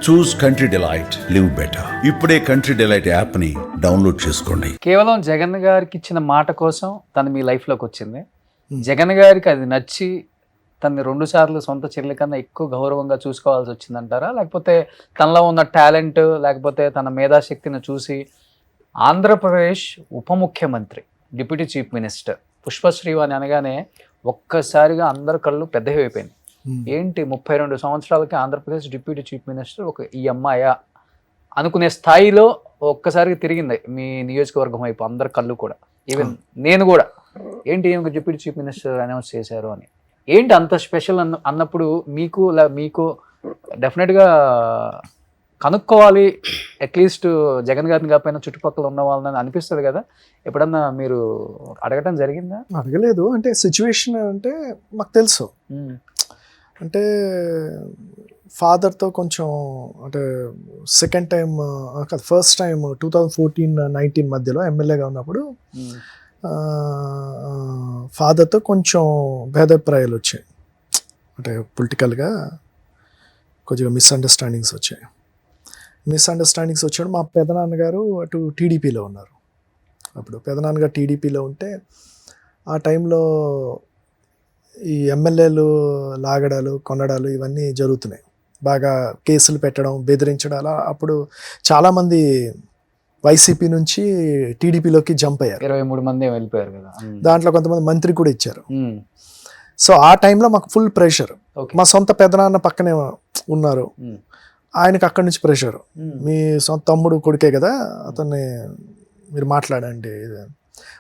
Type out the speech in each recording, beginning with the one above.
చూస్ country delight, live better. ఇప్పుడే country delight app ని download చేసుకోండి. కేవలం జగన్ గారికి ఇచ్చిన మాట కోసం తను మీ లైఫ్లోకి వచ్చింది. జగన్ గారికి అది నచ్చి తనని 2 సార్లు సొంత చెల్లి కన్నా ఎక్కువ గౌరవంగా చూసుకోవాల్సి వచ్చిందంటారా? లేకపోతే తనలో ఉన్న టాలెంట్, లేకపోతే తన మేధాశక్తిని చూసి ఆంధ్రప్రదేశ్ ఉప ముఖ్యమంత్రి, డిప్యూటీ చీఫ్ మినిస్టర్ పుష్పశ్రీ అని అనగానే ఒక్కసారిగా అందరి కళ్ళు పెద్దవి అయిపోయింది. ఏంటి 32 సంవత్సరాలకి ఆంధ్రప్రదేశ్ డిప్యూటీ చీఫ్ మినిస్టర్ ఒక ఈ అమ్మాయా అనుకునే స్థాయిలో ఒక్కసారిగా తిరిగింది మీ నియోజకవర్గం వైపు అందరి కళ్ళు కూడా. ఈవెన్ నేను కూడా ఏంటి ఏమి డిప్యూటీ చీఫ్ మినిస్టర్ అనౌన్స్ చేశారు అని. ఏంటి అంత స్పెషల్ అన్నప్పుడు మీకు డెఫినెట్గా కనుక్కోవాలి, అట్లీస్ట్ జగన్ గారిని కాకపోయినా చుట్టుపక్కల ఉన్న వాళ్ళని అనిపిస్తుంది కదా. ఎప్పుడన్నా మీరు అడగటం జరిగిందా? అడగలేదు. అంటే సిచ్యువేషన్ అంటే మాకు తెలుసు. అంటే ఫాదర్తో కొంచెం అంటే సెకండ్ టైం కాదు, ఫస్ట్ టైం 2014-19 మధ్యలో ఎమ్మెల్యేగా ఉన్నప్పుడు ఫాదర్తో కొంచెం భేదాభిప్రాయాలు వచ్చాయి. అంటే పొలిటికల్గా కొద్దిగా మిస్అండర్స్టాండింగ్స్ వచ్చాడు. మా పెదనాన్నగారు అటు టీడీపీలో ఉన్నారు. అప్పుడు పెదనాన్నగారు టీడీపీలో ఉంటే ఆ టైంలో ఈ ఎమ్మెల్యేలు లాగడాలు, కొనడాలు ఇవన్నీ జరుగుతున్నాయి. బాగా కేసులు పెట్టడం, బెదిరించడం. అలా అప్పుడు చాలామంది వైసీపీ నుంచి టీడీపీలోకి జంప్ అయ్యారు. 23 మంది వెళ్ళిపోయారు కదా. దాంట్లో కొంతమంది మంత్రి కూడా ఇచ్చారు. సో ఆ టైంలో మాకు ఫుల్ ప్రెషర్. మా సొంత పెదనాన్న పక్కనే ఉన్నారు, ఆయనకి అక్కడి నుంచి ప్రెషర్. మీ సొంత తమ్ముడు కొడుకే కదా, అతన్ని మీరు మాట్లాడండి.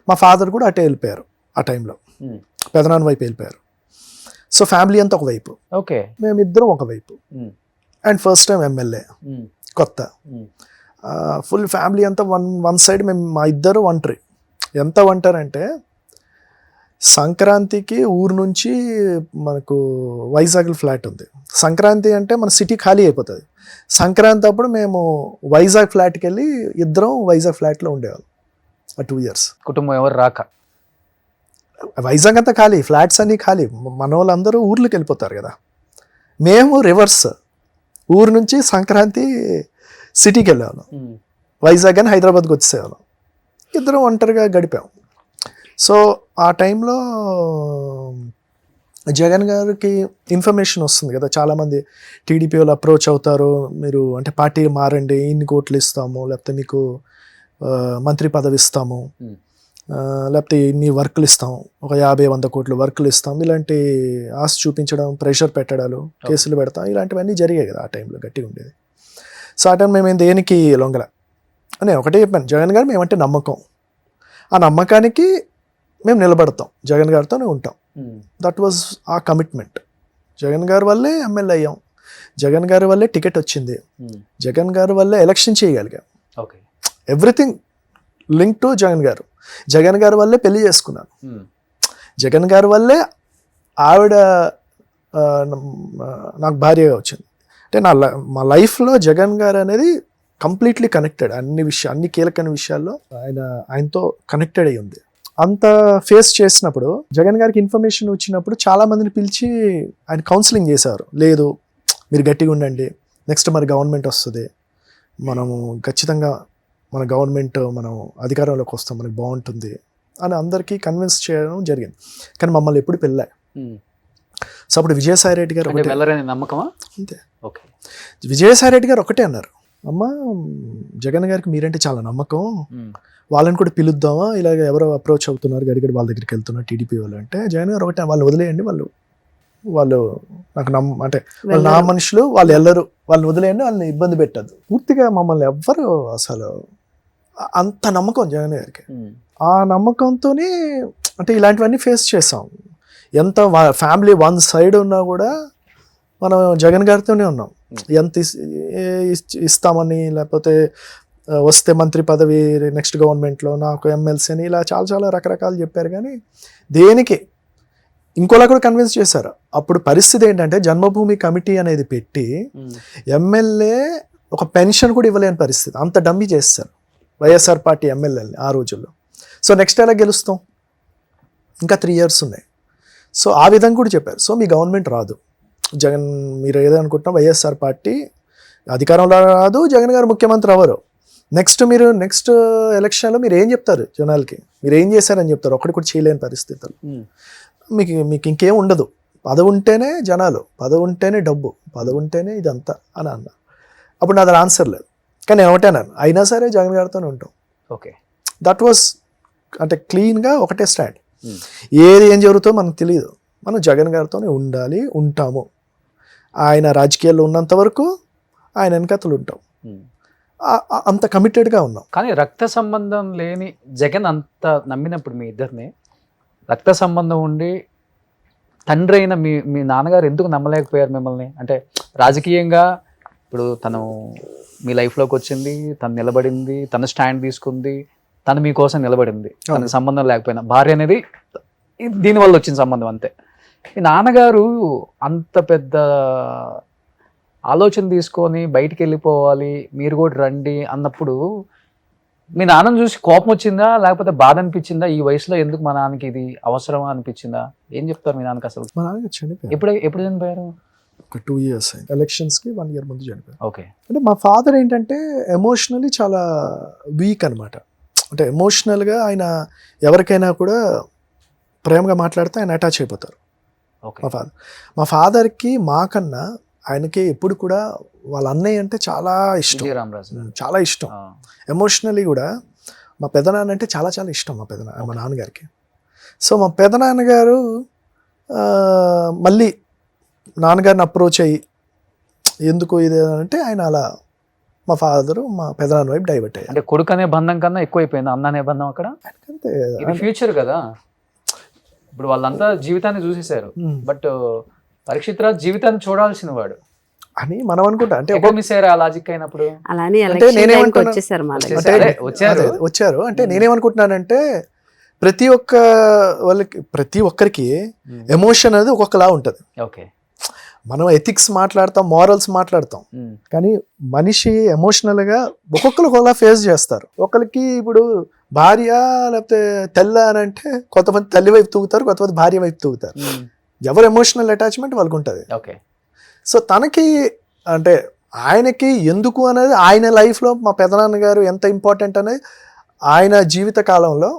మా ఫాదర్ కూడా అటే వెళ్ళిపోయారు. ఆ టైంలో పెదనాన్న వైపు వెళ్ళిపోయారు. సో ఫ్యామిలీ అంతా ఒకవైపు, ఓకే, మేమిద్దరం ఒకవైపు. అండ్ ఫస్ట్ టైం ఎమ్మెల్యే కొత్త, ఫుల్ ఫ్యామిలీ అంతా వన్ సైడ్. మేము మా ఇద్దరు ఒంటరి. ఎంత ఒంటరి అంటే సంక్రాంతికి ఊరు నుంచి మనకు వైజాగ్లో ఫ్లాట్ ఉంది. సంక్రాంతి అంటే మన సిటీ ఖాళీ అయిపోతుంది. సంక్రాంతి అప్పుడు మేము వైజాగ్ ఫ్లాట్కి వెళ్ళి ఇద్దరం వైజాగ్ ఫ్లాట్లో ఉండేవాళ్ళం. ఆ 2 years కుటుంబం ఎవరు రాక. వైజాగ్ అంతా ఖాళీ, ఫ్లాట్స్ అన్నీ ఖాళీ. మన వాళ్ళందరూ ఊర్లోకి వెళ్ళిపోతారు కదా. మేము రివర్స్, ఊరు నుంచి సంక్రాంతి సిటీకి వెళ్ళేవాళ్ళం, వైజాగ్ అని హైదరాబాద్కి వచ్చేసేవాళ్ళం. ఇద్దరం ఒంటరిగా గడిపాం. సో ఆ టైంలో జగన్ గారికి ఇన్ఫర్మేషన్ వస్తుంది కదా, చాలామంది టీడీపీ వాళ్ళు అప్రోచ్ అవుతారు, మీరు అంటే పార్టీ మారండి, ఇన్ని కోట్లు ఇస్తాము, లేకపోతే మీకు మంత్రి పదవి ఇస్తాము, లేకపోతే ఇన్ని వర్కులు ఇస్తాం, ఒక 50-100 కోట్లు వర్కులు ఇస్తాం, ఇలాంటి ఆశ చూపించడం, ప్రెషర్ పెట్టడాలు, కేసులు పెడతాం, ఇలాంటివన్నీ జరిగాయి కదా. ఆ టైంలో గట్టిగా ఉండేది. సో ఆ టైం మేము దేనికి లొంగల అని ఒకటే చెప్పాను, జగన్ గారు మేమంటే నమ్మకం, ఆ నమ్మకానికి మేము నిలబడతాం, జగన్ గారితోనే ఉంటాం. దట్ వాజ్ ఆ కమిట్మెంట్. జగన్ గారి వల్లే ఎమ్మెల్యే అయ్యాం, జగన్ గారి వల్లే టికెట్ వచ్చింది, జగన్ గారి వల్లే ఎలక్షన్ చేయగలిగాం. ఎవ్రీథింగ్ లింక్ టు జగన్ గారు. జగన్ గారి వల్లే పెళ్లి చేసుకున్నాను, జగన్ గారి వల్లే ఆవిడ నాకు భార్యగా వచ్చింది. అంటే మా లైఫ్లో జగన్ గారు అనేది కంప్లీట్లీ కనెక్టెడ్. అన్ని కీలకమైన విషయాల్లో ఆయనతో కనెక్టెడ్ అయి ఉంది. అంత ఫేస్ చేసినప్పుడు జగన్ గారికి ఇన్ఫర్మేషన్ వచ్చినప్పుడు చాలా మందిని పిలిచి ఆయన కౌన్సిలింగ్ చేశారు. లేదు, మీరు గట్టిగా ఉండండి, నెక్స్ట్ మరి గవర్నమెంట్ వస్తుంది, మనము ఖచ్చితంగా మన గవర్నమెంట్ మనం అధికారంలోకి వస్తాం, మనకి బాగుంటుంది అని అందరికీ కన్విన్స్ చేయడం జరిగింది. కానీ మమ్మల్ని ఎప్పుడు పెళ్ళా. సో అప్పుడు విజయసాయి రెడ్డి గారు నమ్మకమా అంతే. విజయసాయి రెడ్డి గారు ఒకటే అన్నారు, అమ్మ జగన్ గారికి మీరంటే చాలా నమ్మకం, వాళ్ళని కూడా పిలుద్దామా, ఇలాగ ఎవరో అప్రోచ్ అవుతున్నారు, గడిగడి వాళ్ళ దగ్గరికి వెళ్తున్నారు టీడీపీ వాళ్ళు అంటే, జగన్ గారు ఒకటే, వాళ్ళు వదిలేయండి, వాళ్ళు నాకు అంటే వాళ్ళు నా మనుషులు, వాళ్ళు వెళ్ళరు, వాళ్ళని వదిలేయండి, వాళ్ళని ఇబ్బంది పెట్టద్దు. పూర్తిగా మమ్మల్ని ఎవ్వరు అసలు అంత నమ్మకం జగన్ గారికి. ఆ నమ్మకంతోనే అంటే ఇలాంటివన్నీ ఫేస్ చేసాం. ఎంత ఫ్యామిలీ వన్ సైడ్ ఉన్నా కూడా మనం జగన్ గారితోనే ఉన్నాం. ఎంత ఇస్తామని, లేకపోతే వస్తే మంత్రి పదవి నెక్స్ట్ గవర్నమెంట్లో, నాకు ఎమ్మెల్సీ అని, ఇలా చాలా రకరకాలు చెప్పారు. కానీ దేనికి ఇంకోలా కూడా కన్విన్స్ చేశారు. అప్పుడు పరిస్థితి ఏంటంటే జన్మభూమి కమిటీ అనేది పెట్టి ఎమ్మెల్యే ఒక పెన్షన్ కూడా ఇవ్వలేని పరిస్థితి. అంత డమ్మీ చేస్తారు వైఎస్ఆర్ పార్టీ ఎమ్మెల్యేని ఆ రోజుల్లో. సో నెక్స్ట్ ఎలా గెలుస్తాం, ఇంకా 3 years ఉన్నాయి. సో ఆ విధంగా కూడా చెప్పారు. సో మీ గవర్నమెంట్ రాదు, జగన్ మీరు ఏదనుకుంటున్నా వైఎస్ఆర్ పార్టీ అధికారంలో రాదు, జగన్ గారు ముఖ్యమంత్రి అవ్వరు. నెక్స్ట్ ఎలక్షన్లో మీరు ఏం చెప్తారు జనాలకి? మీరు ఏం చేశారని చెప్తారు? ఒకటి కూడా చేయలేని పరిస్థితులు. మీకు ఇంకేం ఉండదు. పదవి ఉంటేనే జనాలు, పదవి ఉంటేనే డబ్బు, పదవి ఉంటేనే ఇదంతా అని అన్నా. అప్పుడు నాది ఆన్సర్ లేదు. కానీ నేను ఒకటే అన్నాను, అయినా సరే జగన్ గారితోనే ఉంటాం. ఓకే, దట్ వాస్ అంటే క్లీన్గా ఒకటే స్టాండ్. ఏది ఏం జరుగుతుందో మనకు తెలియదు, మనం జగన్ గారితోనే ఉండాలి, ఉంటాము. ఆయన రాజకీయాల్లో ఉన్నంత వరకు ఆయన వెనకతలు ఉంటాం. అంత కమిటెడ్గా ఉన్నాం. కానీ రక్త సంబంధం లేని జగన్ అంత నమ్మినప్పుడు మీ ఇద్దరిని, రక్త సంబంధం ఉండి తండ్రి అయిన మీ నాన్నగారు ఎందుకు నమ్మలేకపోయారు మిమ్మల్ని? అంటే రాజకీయంగా ఇప్పుడు తను మీ లైఫ్లోకి వచ్చింది, తను నిలబడింది, తను స్టాండ్ తీసుకుంది, తను మీకోసం నిలబడింది, తనకు సంబంధం లేకపోయినా. భార్య అనేది దీనివల్ల వచ్చిన సంబంధం అంతే. మీ నాన్నగారు అంత పెద్ద ఆలోచన తీసుకొని బయటికి వెళ్ళిపోవాలి, మీరు కూడా రండి అన్నప్పుడు మీ నాన్నను చూసి కోపం వచ్చిందా, లేకపోతే బాధ అనిపించిందా? ఈ వయసులో ఎందుకు మా నాన్నకి ఇది అవసరమా అనిపించిందా? ఏం చెప్తారు మీ నాన్నకి అసలు? మా నాన్న చనిపోయారు. ఎప్పుడు చనిపోయారు? ఒక 2 years అయింది. ఎలక్షన్స్కి 1 year ముందు చనిపోయారు. ఓకే. అంటే మా ఫాదర్ ఏంటంటే ఎమోషనలీ చాలా వీక్ అనమాట. అంటే ఎమోషనల్గా ఆయన ఎవరికైనా కూడా ప్రేమగా మాట్లాడితే ఆయన అటాచ్ అయిపోతారు. ఓకే. మా ఫాదర్కి మాకన్నా ఆయనకి ఎప్పుడు కూడా వాళ్ళ అన్నయ్య అంటే చాలా ఇష్టం, విజయరామరాజు చాలా ఇష్టం. ఎమోషనలీ కూడా మా పెదనాన్న అంటే చాలా చాలా ఇష్టం మా నాన్నగారికి. సో మా పెదనాన్నగారు మళ్ళీ నాన్నగారిని అప్రోచ్ అయ్యి ఎందుకు ఇది అంటే ఆయన అలా మా ఫాదరు మా పెదనాన్న వైపు డైవర్ట్ అయ్యారు. అంటే కొడుకు అనే బంధం కన్నా ఎక్కువైపోయింది అన్న అనే బంధం అక్కడ. అంతే, ఇది ఫ్యూచర్ కదా. ఇప్పుడు వాళ్ళంతా జీవితాన్ని చూసేశారు, బట్ పరీక్షిత్ రాజ్ జీవితాన్ని చూడాల్సిన వాడు అని మనం అనుకుంటా. అంటే మిస్ అయ్యారు ఆ లాజిక్ అయినప్పుడు. అంటే వచ్చారు అంటే నేనేమనుకుంటున్నానంటే ప్రతి ఒక్కరికి ఎమోషన్ అనేది ఒక్కొక్కలా ఉంటుంది. ఓకే. మనం ఎథిక్స్ మాట్లాడతాం, మారల్స్ మాట్లాడతాం, కానీ మనిషి ఎమోషనల్గా ఒక్కొక్కరు ఒకలా ఫేస్ చేస్తారు. ఒకరికి ఇప్పుడు భార్య లేకపోతే తెల్ల అని అంటే కొంతమంది తల్లి వైపు తూగుతారు, కొంతమంది భార్య వైపు తూగుతారు. ఎవరు ఎమోషనల్ అటాచ్మెంట్ వాళ్ళకు ఉంటుంది. ఓకే. సో తనకి అంటే ఆయనకి ఎందుకు అనేది ఆయన లైఫ్లో మా పెదనాన్నగారు ఎంత ఇంపార్టెంట్ అనేది ఆయన జీవిత కాలంలో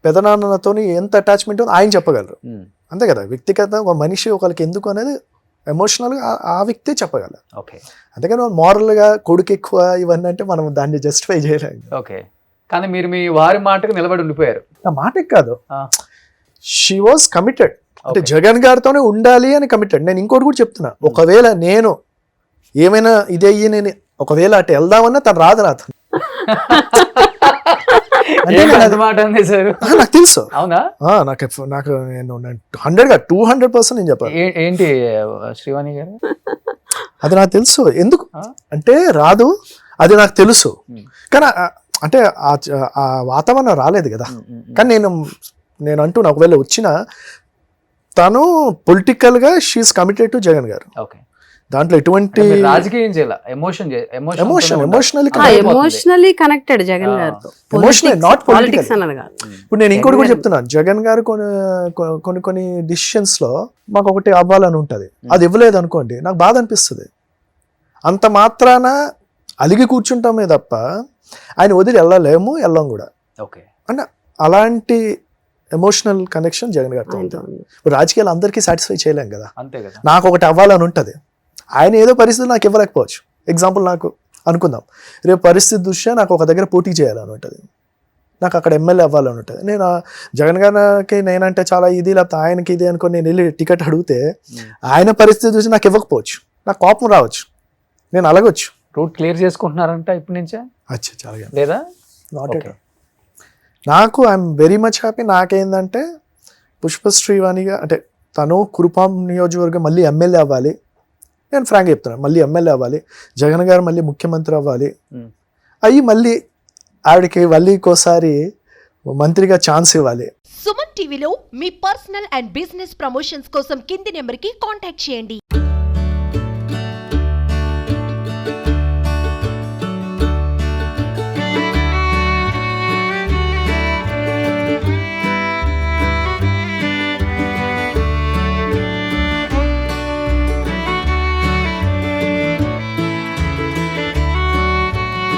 పెదనాన్నతో ఎంత అటాచ్మెంట్ ఉందో ఆయన చెప్పగలరు. అంతే కదా, వ్యక్తిగత ఒక మనిషి ఒకరికి ఎందుకు అనేది ఎమోషనల్గా ఆ వ్యక్తే చెప్పగలరు. ఓకే. అంతేకాని మారల్గా కొడుకు ఎక్కువ ఇవన్నీ అంటే మనం దాన్ని జస్టిఫై చేయలేము. ఓకే. కానీ మీరు మీ వారి మాటకు నిలబడి ఉండిపోయారు. నా మాటకి కాదు, షీ వాజ్ కమిటెడ్. అంటే జగన్ గారితోనే ఉండాలి అని కమిటెడ్. నేను ఇంకోటి కూడా చెప్తున్నా, ఒకవేళ నేను ఏమైనా ఇదే నేను ఒకవేళ అటు వెళ్దామన్నా తను రాదు నాతో. నాకు తెలుసు. అవునా? నాకు నేను 200% నేను చెప్పాను. ఏంటి శ్రీవాణి గారు, అది నాకు తెలుసు. ఎందుకు అంటే రాదు, అది నాకు తెలుసు. కానీ అంటే ఆ వాతావరణం రాలేదు కదా. కానీ నేను అంటున్నా, ఒకవేళ వచ్చినా తను పొలిటికల్గా షీఈస్ కమిటెడ్ టు జగన్ గారు. ఓకే. దాంట్లో ఎటువంటి రాజకీయం చేయాల, ఎమోషనల్లీ కనెక్టెడ్ జగన్ గారితో, నాట్ పొలిటికల్. ఇప్పుడు నేను ఇంకోటి కూడా చెప్తున్నాను, జగన్ గారు కొన్ని డిసిషన్స్ లో మాకు ఒకటి అవ్వాలని ఉంటది, అది ఇవ్వలేదు అనుకోండి నాకు బాధ అనిపిస్తుంది. అంత మాత్రాన అలిగి కూర్చుంటామే తప్ప ఆయన వదిలి వెళ్ళం కూడా. ఓకే. అంటే అలాంటి ఎమోషనల్ కనెక్షన్ జగన్ గారితో ఉంటుంది. ఇప్పుడు రాజకీయాలు అందరికీ సాటిస్ఫై చేయలేం కదా. అంతే కదా. నాకు ఒకటి అవ్వాలని ఉంటుంది, ఆయన ఏదో పరిస్థితి నాకు ఇవ్వలేకపోవచ్చు. ఎగ్జాంపుల్, నాకు అనుకుందాం రేపు పరిస్థితి దృష్ట్యా నాకు ఒక దగ్గర పోటీ చేయాలని ఉంటుంది, నాకు అక్కడ ఎమ్మెల్యే అవ్వాలని ఉంటుంది. నేను జగన్ గారికి నేనంటే చాలా ఇది, లేకపోతే ఆయనకి ఇది అనుకుని నేను వెళ్ళి టికెట్ అడిగితే ఆయన పరిస్థితి చూసి నాకు ఇవ్వకపోవచ్చు, నాకు కోపం రావచ్చు, నేను అలగొచ్చు. రూట్ క్లియర్ చేసుకుంటున్నారంట ఇప్పటి నుంచే? చాలా లేదా? Not at. నాకు ఐఎమ్ వెరీ మచ్ హ్యాపీ. నాకేందంటే పుష్పశ్రీవాణిగా అంటే తను కురుపాం నియోజకవర్గం మళ్ళీ ఎమ్మెల్యే అవ్వాలి, నేను ఫ్రాంక్గా చెప్తున్నాను, మళ్ళీ ఎమ్మెల్యే అవ్వాలి, జగన్ గారు మళ్ళీ ముఖ్యమంత్రి అవ్వాలి, అయ్యి మళ్ళీ ఆవిడకి మళ్ళీ ఇంకోసారి మంత్రిగా ఛాన్స్ ఇవ్వాలి. సుమన్ టీవీలో మీ పర్సనల్ అండ్ బిజినెస్ ప్రమోషన్స్ కోసం కింది నెంబర్కి కాంటాక్ట్ చేయండి.